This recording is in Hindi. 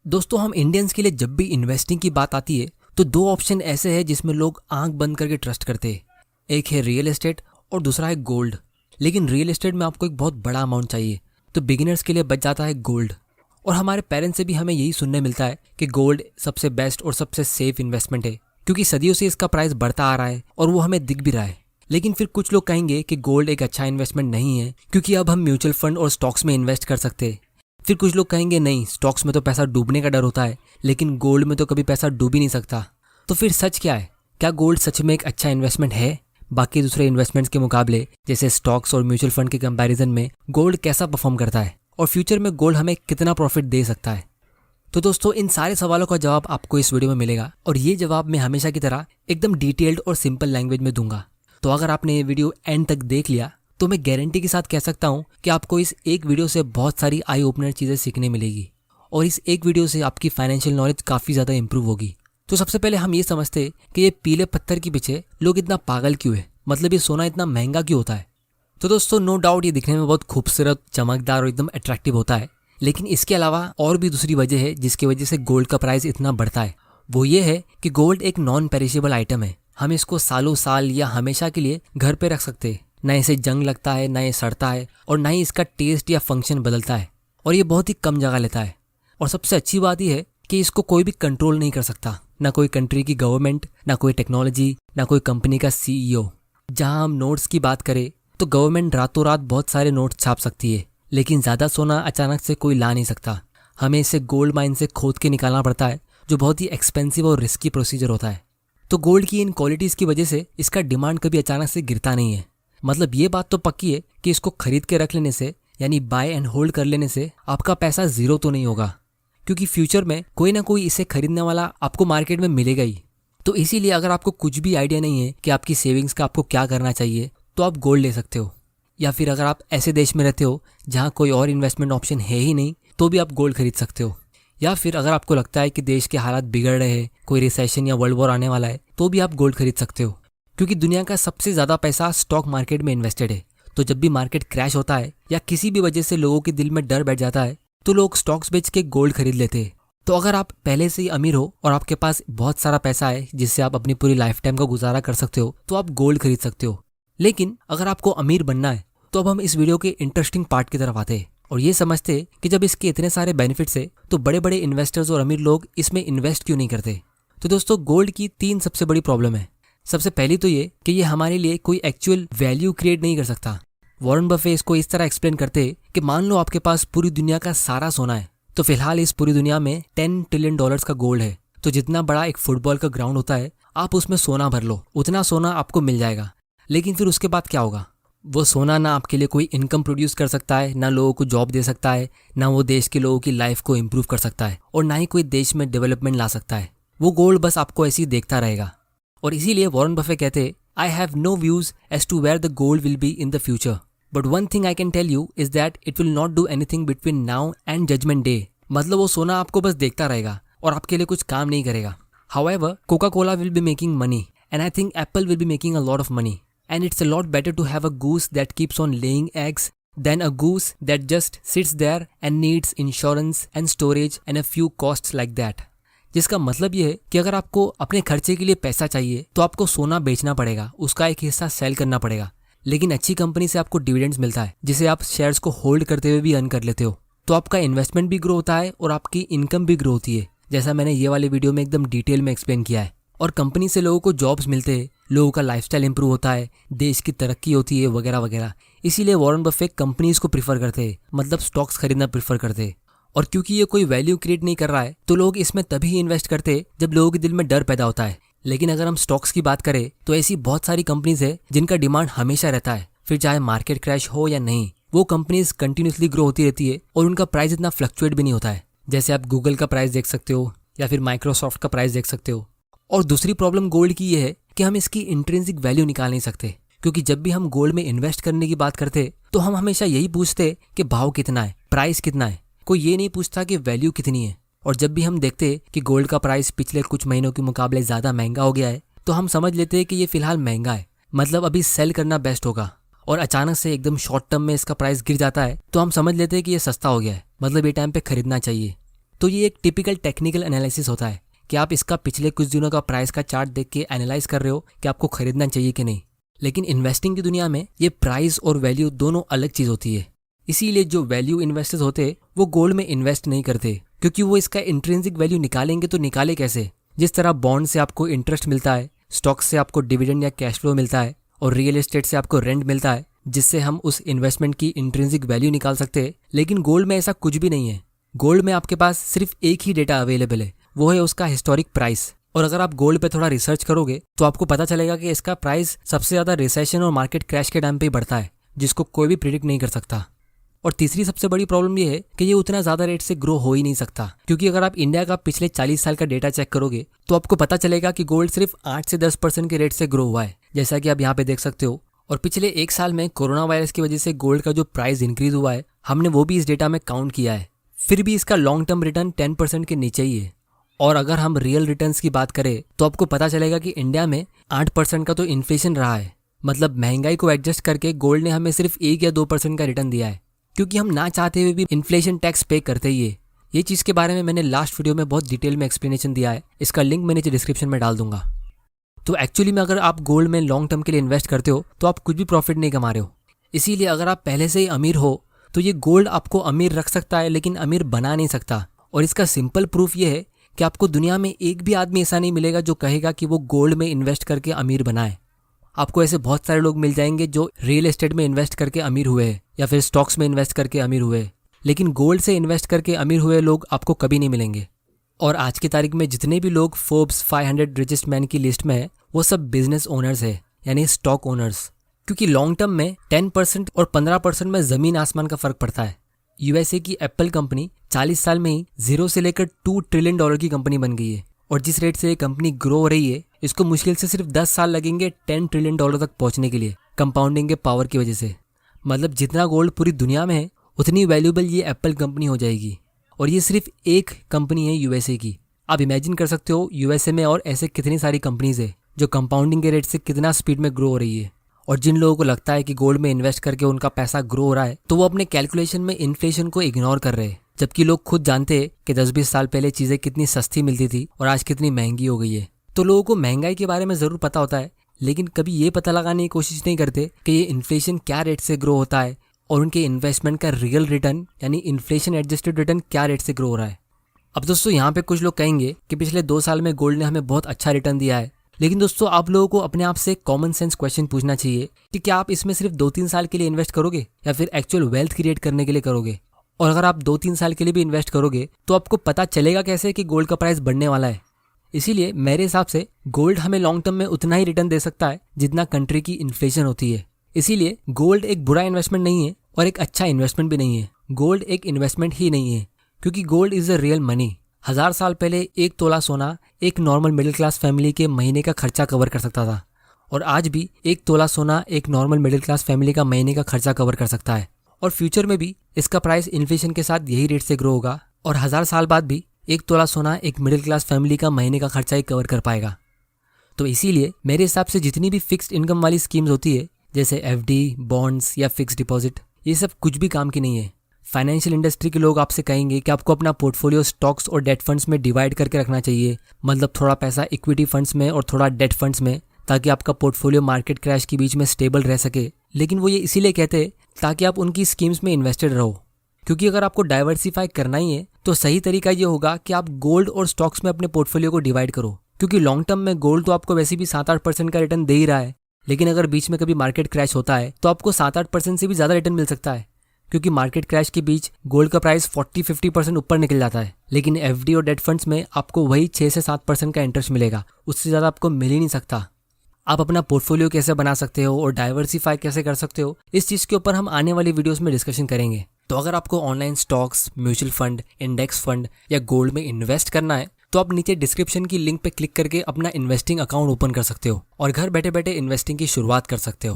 दोस्तों, हम इंडियंस के लिए जब भी इन्वेस्टिंग की बात आती है तो दो ऑप्शन ऐसे हैं जिसमें लोग आंख बंद करके ट्रस्ट करते हैं। एक है रियल एस्टेट और दूसरा है गोल्ड। लेकिन रियल एस्टेट में आपको एक बहुत बड़ा अमाउंट चाहिए, तो बिगिनर्स के लिए बच जाता है गोल्ड। और हमारे पेरेंट्स से भी हमें यही सुनने मिलता है कि गोल्ड सबसे बेस्ट और सबसे सेफ इन्वेस्टमेंट है, क्योंकि सदियों से इसका प्राइस बढ़ता आ रहा है और वो हमें दिख भी रहा है। लेकिन फिर कुछ लोग कहेंगे कि गोल्ड एक अच्छा इन्वेस्टमेंट नहीं है, क्योंकि अब हम म्यूचुअल फंड और स्टॉक्स में इन्वेस्ट कर सकते हैं। फिर कुछ लोग कहेंगे नहीं, स्टॉक्स में तो पैसा डूबने का डर होता है, लेकिन गोल्ड में तो कभी पैसा डूब ही नहीं सकता। तो फिर सच क्या है? क्या गोल्ड सच में एक अच्छा इन्वेस्टमेंट है? बाकी दूसरे इन्वेस्टमेंट्स के मुकाबले जैसे स्टॉक्स और म्यूचुअल फंड के कंपैरिजन में गोल्ड कैसा परफॉर्म करता है, और फ्यूचर में गोल्ड हमें कितना प्रॉफिट दे सकता है? तो दोस्तों, इन सारे सवालों का जवाब आपको इस वीडियो में मिलेगा, और ये जवाब मैं हमेशा की तरह एकदम डिटेल्ड और सिंपल लैंग्वेज में दूंगा। तो अगर आपने ये वीडियो एंड तक देख लिया तो मैं गारंटी के साथ कह सकता हूँ कि आपको इस एक वीडियो से बहुत सारी आई ओपनर चीज़ें सीखने मिलेगी, और इस एक वीडियो से आपकी फाइनेंशियल नॉलेज काफ़ी ज़्यादा इंप्रूव होगी। तो सबसे पहले हम ये समझते कि ये पीले पत्थर के पीछे लोग इतना पागल क्यों है, मतलब ये सोना इतना महंगा क्यों होता है। तो दोस्तों, नो डाउट ये दिखने में बहुत खूबसूरत, चमकदार और एकदम अट्रैक्टिव होता है, लेकिन इसके अलावा और भी दूसरी वजह है जिसकी वजह से गोल्ड का प्राइस इतना बढ़ता है। वो ये है कि गोल्ड एक नॉन पेरिशेबल आइटम है। हम इसको सालों साल या हमेशा के लिए घर पे रख सकते हैं। ना इसे जंग लगता है, ना ये सड़ता है, और ना ही इसका टेस्ट या फंक्शन बदलता है, और ये बहुत ही कम जगह लेता है। और सबसे अच्छी बात यह है कि इसको कोई भी कंट्रोल नहीं कर सकता, ना कोई कंट्री की गवर्नमेंट, ना कोई टेक्नोलॉजी, ना कोई कंपनी का सीईओ। जहां हम नोट्स की बात करें तो गवर्नमेंट रातों रात बहुत सारे नोट्स छाप सकती है, लेकिन ज़्यादा सोना अचानक से कोई ला नहीं सकता। हमें इसे गोल्ड माइन से खोद के निकालना पड़ता है, जो बहुत ही एक्सपेंसिव और रिस्की प्रोसीजर होता है। तो गोल्ड की इन क्वालिटीज़ की वजह से इसका डिमांड कभी अचानक से गिरता नहीं है। मतलब ये बात तो पक्की है कि इसको खरीद के रख लेने से, यानी बाय एंड होल्ड कर लेने से आपका पैसा जीरो तो नहीं होगा, क्योंकि फ्यूचर में कोई ना कोई इसे खरीदने वाला आपको मार्केट में मिलेगा ही। तो इसीलिए अगर आपको कुछ भी आइडिया नहीं है कि आपकी सेविंग्स का आपको क्या करना चाहिए, तो आप गोल्ड ले सकते हो। या फिर अगर आप ऐसे देश में रहते हो जहाँ कोई और इन्वेस्टमेंट ऑप्शन है ही नहीं, तो भी आप गोल्ड खरीद सकते हो। या फिर अगर आपको लगता है कि देश के हालात बिगड़ रहे हैं, कोई रिसेशन या वर्ल्ड वॉर आने वाला है, तो भी आप गोल्ड खरीद सकते हो, क्योंकि दुनिया का सबसे ज़्यादा पैसा स्टॉक मार्केट में इन्वेस्टेड है। तो जब भी मार्केट क्रैश होता है या किसी भी वजह से लोगों के दिल में डर बैठ जाता है, तो लोग स्टॉक्स बेच के गोल्ड खरीद लेते हैं। तो अगर आप पहले से ही अमीर हो और आपके पास बहुत सारा पैसा है जिससे आप अपनी पूरी लाइफ टाइम का गुजारा कर सकते हो, तो आप गोल्ड खरीद सकते हो। लेकिन अगर आपको अमीर बनना है, तो अब हम इस वीडियो के इंटरेस्टिंग पार्ट की तरफ आते हैं और ये समझते हैं कि जब इसके इतने सारे बेनिफिट्स है, तो बड़े बड़े इन्वेस्टर्स और अमीर लोग इसमें इन्वेस्ट क्यों नहीं करते। तो दोस्तों, गोल्ड की 3 सबसे बड़ी प्रॉब्लम है। सबसे पहली तो ये कि ये हमारे लिए कोई एक्चुअल वैल्यू क्रिएट नहीं कर सकता। वॉरेन बफे इसको इस तरह एक्सप्लेन करते हैं कि मान लो आपके पास पूरी दुनिया का सारा सोना है, तो फिलहाल इस पूरी दुनिया में $10 ट्रिलियन का गोल्ड है। तो जितना बड़ा एक फुटबॉल का ग्राउंड होता है, आप उसमें सोना भर लो, उतना सोना आपको मिल जाएगा। लेकिन फिर उसके बाद क्या होगा? वो सोना ना आपके लिए कोई इनकम प्रोड्यूस कर सकता है, ना लोगों को जॉब दे सकता है, ना वो देश के लोगों की लाइफ को इम्प्रूव कर सकता है, और ना ही कोई देश में डेवलपमेंट ला सकता है। वो गोल्ड बस आपको ऐसे ही देखता रहेगा। और इसीलिए वॉरेन बफे कहते, I have no views as to where the gold will be in the future, but one thing I can tell you is that it will not do anything between now and judgement day. मतलब वो सोना आपको बस देखता रहेगा और आपके लिए कुछ काम नहीं करेगा। However, Coca Cola will be making money, and I think Apple will be making a lot of money, and it's a lot better to have a goose that keeps on laying eggs than a goose that just sits there and needs insurance and storage and a few costs like that। जिसका मतलब ये है कि अगर आपको अपने खर्चे के लिए पैसा चाहिए, तो आपको सोना बेचना पड़ेगा, उसका एक हिस्सा सेल करना पड़ेगा। लेकिन अच्छी कंपनी से आपको डिविडेंड्स मिलता है, जिसे आप शेयर्स को होल्ड करते हुए भी अर्न कर लेते हो। तो आपका इन्वेस्टमेंट भी ग्रो होता है और आपकी इनकम भी ग्रो होती है, जैसा मैंने ये वाले वीडियो में एकदम डिटेल में एक्सप्लेन किया है। और कंपनी से लोगों को जॉब्स मिलते हैं, लोगों का लाइफस्टाइल इंप्रूव होता है, देश की तरक्की होती है, वगैरह वगैरह। इसीलिए वॉरेन बफे कंपनीज को प्रीफर करते हैं, मतलब स्टॉक्स खरीदना प्रीफर करते हैं। और क्योंकि ये कोई वैल्यू क्रिएट नहीं कर रहा है, तो लोग इसमें तभी इन्वेस्ट करते हैं जब लोगों के दिल में डर पैदा होता है। लेकिन अगर हम स्टॉक्स की बात करें, तो ऐसी बहुत सारी कंपनीज है जिनका डिमांड हमेशा रहता है, फिर चाहे मार्केट क्रैश हो या नहीं। वो कंपनीज कंटिन्यूसली ग्रो होती रहती है और उनका प्राइस इतना फ्लक्चुएट भी नहीं होता है। जैसे आप गूगल का प्राइस देख सकते हो या फिर माइक्रोसॉफ्ट का प्राइस देख सकते हो। और दूसरी प्रॉब्लम गोल्ड की ये है कि हम इसकी इंट्रिंसिक वैल्यू निकाल नहीं सकते, क्योंकि जब भी हम गोल्ड में इन्वेस्ट करने की बात करते, तो हम हमेशा यही पूछते कि भाव कितना है, प्राइस कितना है। कोई ये नहीं पूछता कि वैल्यू कितनी है। और जब भी हम देखते कि गोल्ड का प्राइस पिछले कुछ महीनों के मुकाबले ज़्यादा महंगा हो गया है, तो हम समझ लेते हैं कि ये फिलहाल महंगा है, मतलब अभी सेल करना बेस्ट होगा। और अचानक से एकदम शॉर्ट टर्म में इसका प्राइस गिर जाता है, तो हम समझ लेते हैं कि ये सस्ता हो गया है, मतलब ये टाइम पे खरीदना चाहिए। तो ये एक टिपिकल टेक्निकल एनालिसिस होता है कि आप इसका पिछले कुछ दिनों का प्राइस का चार्ट देख के एनालाइज कर रहे हो कि आपको खरीदना चाहिए कि नहीं। लेकिन इन्वेस्टिंग की दुनिया में ये प्राइस और वैल्यू दोनों अलग चीज़ होती है। इसीलिए जो वैल्यू इन्वेस्टर्स होते हैं वो गोल्ड में इन्वेस्ट नहीं करते, क्योंकि वो इसका इंट्रिंसिक वैल्यू निकालेंगे तो निकाले कैसे। जिस तरह बॉन्ड से आपको इंटरेस्ट मिलता है, स्टॉक से आपको डिविडेंड या कैश फ्लो मिलता है और रियल एस्टेट से आपको रेंट मिलता है, जिससे हम उस इन्वेस्टमेंट की इंट्रिंसिक वैल्यू निकाल सकते हैं। लेकिन गोल्ड में ऐसा कुछ भी नहीं है। गोल्ड में आपके पास सिर्फ एक ही डेटा अवेलेबल है, वो है उसका हिस्टोरिक प्राइस। और अगर आप गोल्ड पे थोड़ा रिसर्च करोगे तो आपको पता चलेगा कि इसका प्राइस सबसे ज़्यादा रिसेशन और मार्केट क्रैश के टाइम पे ही बढ़ता है, जिसको कोई भी प्रिडिक्ट नहीं कर सकता। और तीसरी सबसे बड़ी प्रॉब्लम ये है कि ये उतना ज़्यादा रेट से ग्रो हो ही नहीं सकता, क्योंकि अगर आप इंडिया का पिछले 40 साल का डेटा चेक करोगे तो आपको पता चलेगा कि गोल्ड सिर्फ 8 से 10% के रेट से ग्रो हुआ है, जैसा कि आप यहाँ पे देख सकते हो। और पिछले 1 साल में कोरोना वायरस की वजह से गोल्ड का जो प्राइस इंक्रीज हुआ है, हमने वो भी इस डेटा में काउंट किया है। फिर भी इसका लॉन्ग टर्म रिटर्न 10% के नीचे ही है। और अगर हम रियल रिटर्न्स की बात करें तो आपको पता चलेगा कि इंडिया में 8% का तो इन्फ्लेशन रहा है। मतलब महंगाई को एडजस्ट करके गोल्ड ने हमें सिर्फ 1 या 2% का रिटर्न दिया है, क्योंकि हम ना चाहते हुए भी इन्फ्लेशन टैक्स पे करते ही है। ये चीज़ के बारे में मैंने लास्ट वीडियो में बहुत डिटेल में एक्सप्लेनेशन दिया है, इसका लिंक मैं नीचे डिस्क्रिप्शन में डाल दूंगा। तो एक्चुअली में अगर आप गोल्ड में लॉन्ग टर्म के लिए इन्वेस्ट करते हो तो आप कुछ भी प्रॉफिट नहीं कमा रहे हो। इसीलिए अगर आप पहले से ही अमीर हो तो ये गोल्ड आपको अमीर रख सकता है, लेकिन अमीर बना नहीं सकता। और इसका सिंपल प्रूफ ये है कि आपको दुनिया में एक भी आदमी ऐसा नहीं मिलेगा जो कहेगा कि वो गोल्ड में इन्वेस्ट करके अमीर बना है। आपको ऐसे बहुत सारे लोग मिल जाएंगे जो रियल एस्टेट में इन्वेस्ट करके अमीर हुए हैं या फिर स्टॉक्स में इन्वेस्ट करके अमीर हुए हैं, लेकिन गोल्ड से इन्वेस्ट करके अमीर हुए लोग आपको कभी नहीं मिलेंगे। और आज की तारीख में जितने भी लोग फोर्ब्स 500 रिचेस्ट मैन की लिस्ट में है, वो सब बिजनेस ओनर्स है, यानी स्टॉक ओनर्स। क्योंकि लॉन्ग टर्म में 10% और 15% में ज़मीन आसमान का फर्क पड़ता है। यूएसए की एप्पल कंपनी 40 साल में ही 0 से लेकर $2 ट्रिलियन की कंपनी बन गई है। और जिस रेट से ये कंपनी ग्रो हो रही है, इसको मुश्किल से सिर्फ 10 साल लगेंगे $10 ट्रिलियन तक पहुंचने के लिए, कंपाउंडिंग के पावर की वजह से। मतलब जितना गोल्ड पूरी दुनिया में है, उतनी वैल्यूबल ये एप्पल कंपनी हो जाएगी। और ये सिर्फ एक कंपनी है यूएसए की। आप इमेजिन कर सकते हो यूएसए में और ऐसे कितनी सारी कंपनीज है जो कंपाउंडिंग के रेट से कितना स्पीड में ग्रो हो रही है। और जिन लोगों को लगता है कि गोल्ड में इन्वेस्ट करके उनका पैसा ग्रो हो रहा है, तो वो अपने कैलकुलेशन में इन्फ्लेशन को इग्नोर कर रहे हैं, जबकि लोग खुद जानते हैं कि 10-20 साल पहले चीज़ें कितनी सस्ती मिलती थी और आज कितनी महंगी हो गई है। तो लोगों को महंगाई के बारे में ज़रूर पता होता है, लेकिन कभी ये पता लगाने की कोशिश नहीं करते कि ये इन्फ्लेशन क्या रेट से ग्रो होता है और उनके इन्वेस्टमेंट का रियल रिटर्न यानी इन्फ्लेशन एडजस्टेड रिटर्न क्या रेट से ग्रो हो रहा है। अब दोस्तों यहाँ पे कुछ लोग कहेंगे कि पिछले 2 साल में गोल्ड ने हमें बहुत अच्छा रिटर्न दिया है, लेकिन दोस्तों आप लोगों को अपने आप से कॉमन सेंस क्वेश्चन पूछना चाहिए कि क्या आप इसमें सिर्फ 2-3 साल के लिए इन्वेस्ट करोगे या फिर एक्चुअल वेल्थ क्रिएट करने के लिए करोगे। और अगर आप 2-3 साल के लिए भी इन्वेस्ट करोगे तो आपको पता चलेगा कैसे कि गोल्ड का प्राइस बढ़ने वाला है। इसीलिए मेरे हिसाब से गोल्ड हमें लॉन्ग टर्म में उतना ही रिटर्न दे सकता है जितना कंट्री की इन्फ्लेशन होती है। इसीलिए गोल्ड एक बुरा इन्वेस्टमेंट नहीं है और एक अच्छा इन्वेस्टमेंट भी नहीं है। गोल्ड एक इन्वेस्टमेंट ही नहीं है, क्योंकि gold is a real money. 1000 साल पहले 1 तोला सोना एक नॉर्मल मिडिल क्लास फैमिली के महीने का खर्चा कवर कर सकता था, और आज भी 1 तोला सोना एक नॉर्मल मिडिल क्लास फैमिली का महीने का खर्चा कवर कर सकता है। और फ्यूचर में भी इसका प्राइस इन्फ्लेशन के साथ यही रेट से ग्रो होगा, और 1000 साल बाद भी 1 तोला सोना एक मिडिल क्लास फैमिली का महीने का खर्चा ही कवर कर पाएगा। तो इसीलिए मेरे हिसाब से जितनी भी फिक्स्ड इनकम वाली स्कीम्स होती है, जैसे एफडी, बॉन्ड्स या फिक्स डिपॉजिट, ये सब कुछ भी काम की नहीं है। फाइनेंशियल इंडस्ट्री के लोग आपसे कहेंगे कि आपको अपना पोर्टफोलियो स्टॉक्स और डेट फंड्स में डिवाइड करके रखना चाहिए, मतलब थोड़ा पैसा इक्विटी फंड्स में और थोड़ा डेट फंड्स में, ताकि आपका पोर्टफोलियो मार्केट क्रैश के बीच में स्टेबल रह सके। लेकिन वो ये इसीलिए कहते हैं ताकि आप उनकी स्कीम्स में इन्वेस्टेड रहो, क्योंकि अगर आपको डाइवर्सिफाई करना ही है तो सही तरीका ये होगा कि आप गोल्ड और स्टॉक्स में अपने पोर्टफोलियो को डिवाइड करो। क्योंकि लॉन्ग टर्म में गोल्ड तो आपको वैसे भी 7-8% का रिटर्न दे ही रहा है, लेकिन अगर बीच में कभी मार्केट क्रैश होता है तो आपको 7-8% से भी ज़्यादा रिटर्न मिल सकता है, क्योंकि मार्केट क्रैश के बीच गोल्ड का प्राइस 40-50% ऊपर निकल जाता है। लेकिन एफडी और डेट फंड्स में आपको वही 6 से 7% का इंटरेस्ट मिलेगा, उससे ज़्यादा आपको मिल ही नहीं सकता। आप अपना पोर्टफोलियो कैसे बना सकते हो और डाइवर्सिफाई कैसे कर सकते हो, इस चीज़ के ऊपर हम आने वाली वीडियोस में डिस्कशन करेंगे। तो अगर आपको online stocks, mutual fund, index fund या गोल्ड में इन्वेस्ट करना है तो आप नीचे डिस्क्रिप्शन की लिंक पे क्लिक करके अपना इन्वेस्टिंग अकाउंट ओपन कर सकते हो और घर बैठे बैठे इन्वेस्टिंग की शुरुआत कर सकते हो।